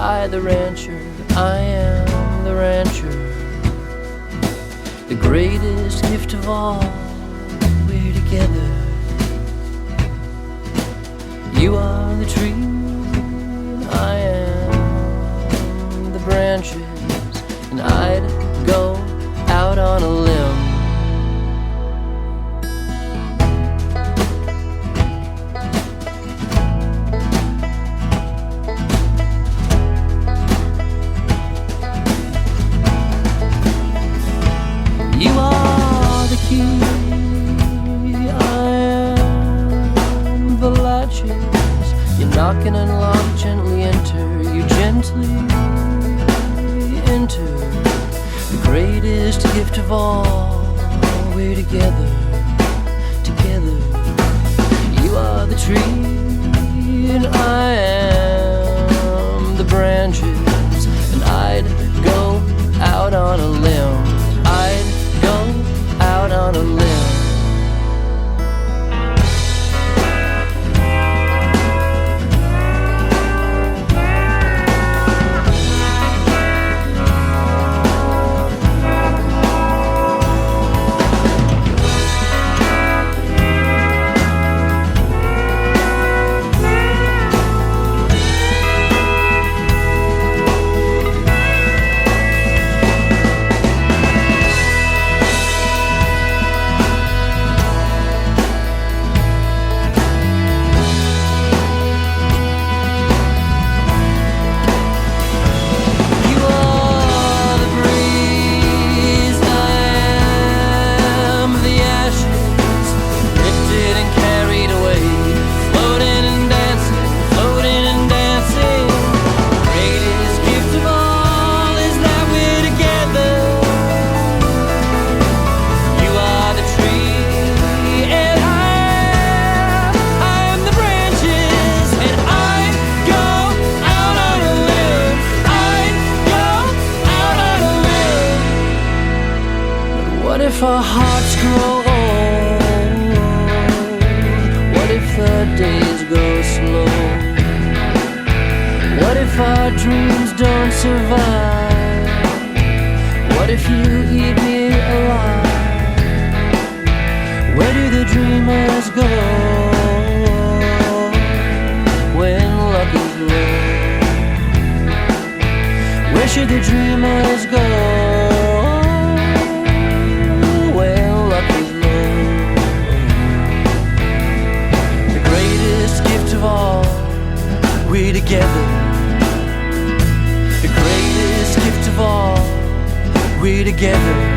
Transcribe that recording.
I, the rancher, I am the rancher. The greatest gift of all, we're together. You are the tree, and I am the branches. And I'd go out on a limb. You are the key, I am the latches. You knock and unlock, gently enter. You gently enter. The greatest gift of all, we're together, together. You are the tree, and I am the branches. And I'd go out on a limb. I'd go out on a limb. What if our hearts grow old? What if the days go slow? What if our dreams don't survive? What if you eat me alive? Where do the dreamers go when luck is low? Where should the dreamers go? We're together. The greatest gift of all, we're together.